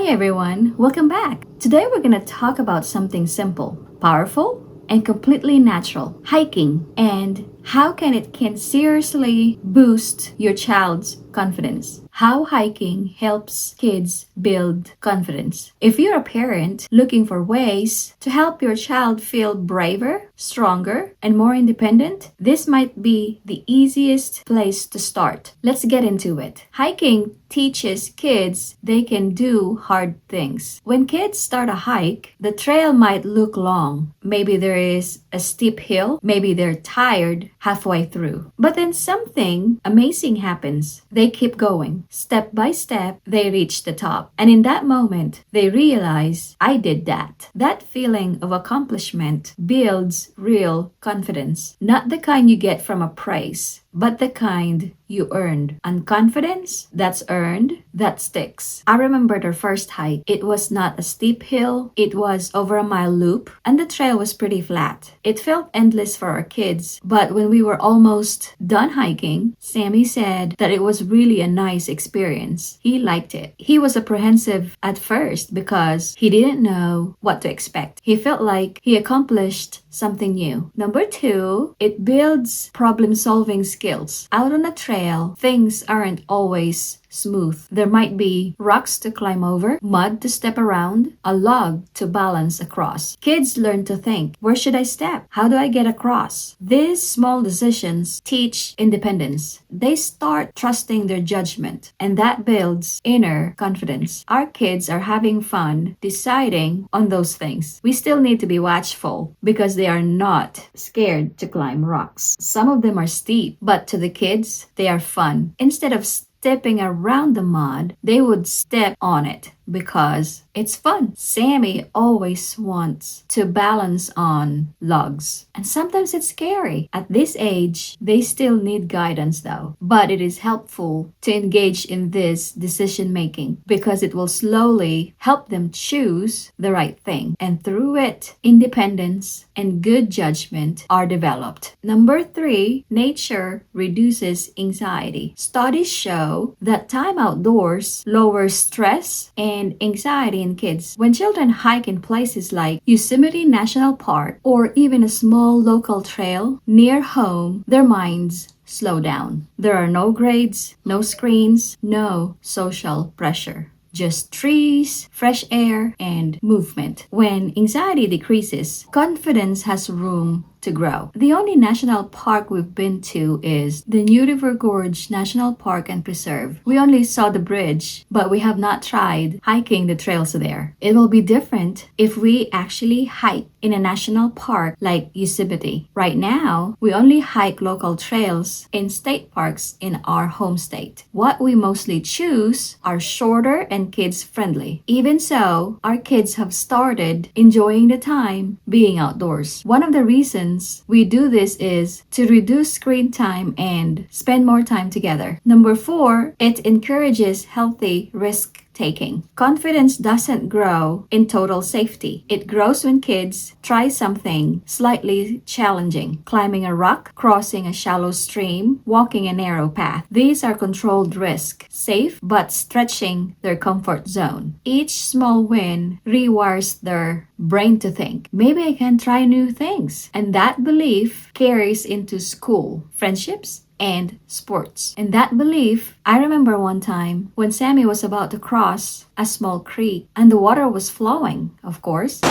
Hi everyone, welcome back. Today we're going to talk about something simple, powerful, and completely natural, hiking, and how can seriously boost your child's confidence. How hiking helps kids build confidence. If you're a parent looking for ways to help your child feel braver, stronger, and more independent, this might be the easiest place to start. Let's get into it. Hiking teaches kids they can do hard things. When kids start a hike, the trail might look long. Maybe there is a steep hill. Maybe they're tired halfway through. But then something amazing happens. They keep going. Step by step, they reach the top. And in that moment, they realize, I did that. That feeling of accomplishment builds real confidence. Not the kind you get from a praise, but the kind you earned. And confidence that's earned, that sticks. I remember their first hike. It was not a steep hill. It was over a mile loop, and the trail was pretty flat. It felt endless for our kids, but when we were almost done hiking, Sammy said that it was really a nice experience. He liked it. He was apprehensive at first because he didn't know what to expect. He felt like he accomplished something new. Number 2, it builds problem-solving skills. Out on a trail, things aren't always smooth. There might be rocks to climb over, mud to step around, a log to balance across. Kids learn to think, where should I step? How do I get across? These small decisions teach independence. They start trusting their judgment, and that builds inner confidence. Our kids are having fun deciding on those things. We still need to be watchful because they are not scared to climb rocks. Some of them are steep, but to the kids, they are fun. Instead of stepping around the mud, they would step on it because it's fun. Sammy always wants to balance on logs, and sometimes it's scary. At this age, they still need guidance though, but it is helpful to engage in this decision making because it will slowly help them choose the right thing, and through it, independence and good judgment are developed. Number 3, nature reduces anxiety. Studies show that time outdoors lowers stress and anxiety in kids. When children hike in places like Yosemite National Park or even a small local trail near home, their minds slow down. There are no grades, no screens, no social pressure. Just trees, fresh air, and movement. When anxiety decreases, confidence has room to grow. The only national park we've been to is the New River Gorge National Park and Preserve. We only saw the bridge, but we have not tried hiking the trails there. It will be different if we actually hike in a national park like Yosemite. Right now, we only hike local trails in state parks in our home state. What we mostly choose are shorter and kids-friendly. Even so, our kids have started enjoying the time being outdoors. One of the reasons we do this is to reduce screen time and spend more time together. Number 4, it encourages healthy risk taking. Confidence doesn't grow in total safety. It grows when kids try something slightly challenging. Climbing a rock, crossing a shallow stream, walking a narrow path. These are controlled risks, safe but stretching their comfort zone. Each small win rewires their brain to think, maybe I can try new things. And that belief carries into school, friendships, and sports. And that belief, I remember one time when Sammy was about to cross a small creek and the water was flowing, of course. Good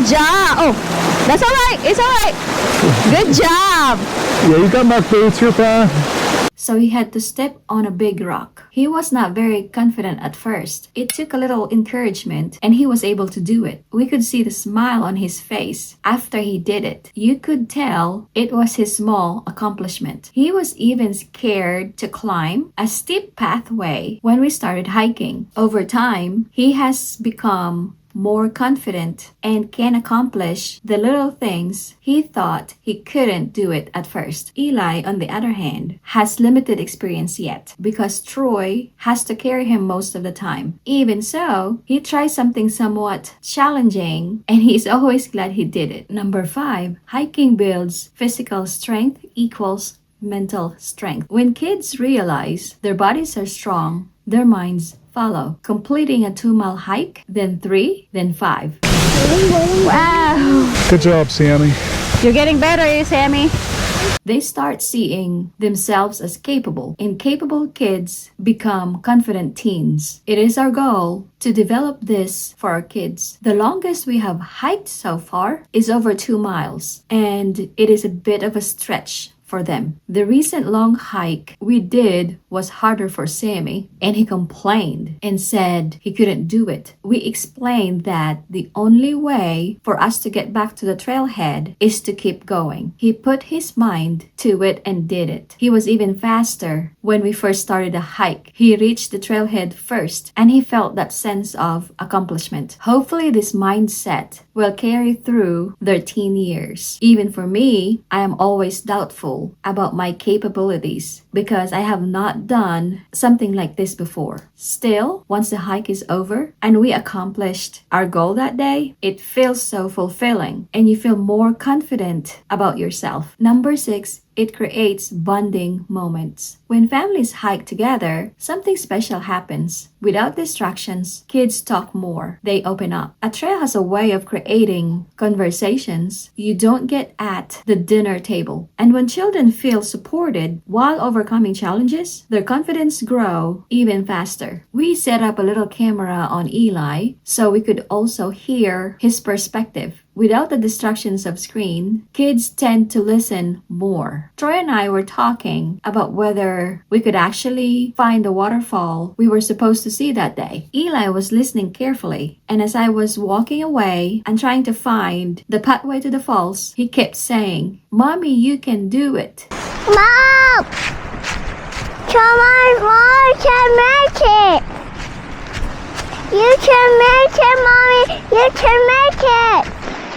job! Oh, that's all right. It's all right. Good job! Yeah, you got my boots here, pa. So he had to step on a big rock. He was not very confident at first. It took a little encouragement and he was able to do it. We could see the smile on his face after he did it. You could tell it was his small accomplishment. He was even scared to climb a steep pathway when we started hiking. Over time, he has become more confident and can accomplish the little things he thought he couldn't do it at first. Eli, on the other hand, has limited experience yet because Troy has to carry him most of the time. Even so, he tries something somewhat challenging and he's always glad he did it. Number 5, hiking builds physical strength equals mental strength. When kids realize their bodies are strong, their minds follow, completing a 2-mile hike, then 3, then 5. Wow. Good job, Sammy. You're getting better, Sammy. They start seeing themselves as capable, and capable kids become confident teens. It is our goal to develop this for our kids. The longest we have hiked so far is over 2 miles, and it is a bit of a stretch for them. The recent long hike we did was harder for Sammy, and he complained and said he couldn't do it. We explained that the only way for us to get back to the trailhead is to keep going. He put his mind to it and did it. He was even faster when we first started the hike. He reached the trailhead first, and he felt that sense of accomplishment. Hopefully this mindset will carry through their teen years. Even for me, I am always doubtful about my capabilities because I have not done something like this before. Still, once the hike is over and we accomplished our goal that day, it feels so fulfilling and you feel more confident about yourself. Number 6, it creates bonding moments. When families hike together, something special happens. Without distractions, kids talk more. They open up. A trail has a way of creating conversations you don't get at the dinner table. And when children feel supported while overcoming challenges, their confidence grows even faster. We set up a little camera on Eli so we could also hear his perspective. Without the distractions of screen, kids tend to listen more. Troy and I were talking about whether we could actually find the waterfall we were supposed to see that day. Eli was listening carefully, and as I was walking away and trying to find the pathway to the falls, he kept saying, "Mommy, you can do it." Mom! Come on, Mom, you can make it! You can make it, Mommy! You can make it!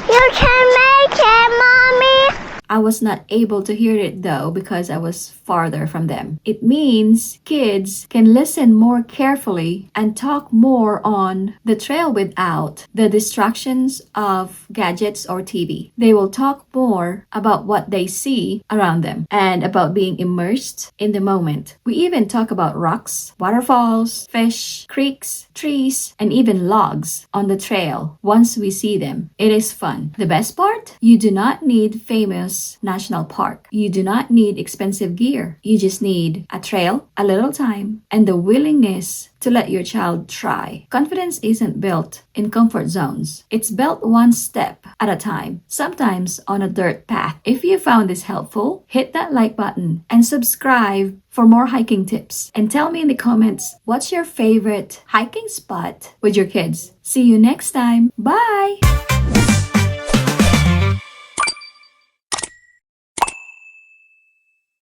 You can make it, Mommy! I was not able to hear it though because I was farther from them. It means kids can listen more carefully and talk more on the trail without the distractions of gadgets or TV. They will talk more about what they see around them and about being immersed in the moment. We even talk about rocks, waterfalls, fish, creeks, trees, and even logs on the trail once we see them. It is fun. The best part? You do not need famous national park. You do not need expensive gear. You just need a trail, a little time, and the willingness to let your child try. Confidence isn't built in comfort zones. It's built one step at a time, sometimes on a dirt path. If you found this helpful, hit that like button and subscribe for more hiking tips. And tell me in the comments, what's your favorite hiking spot with your kids? See you next time. Bye!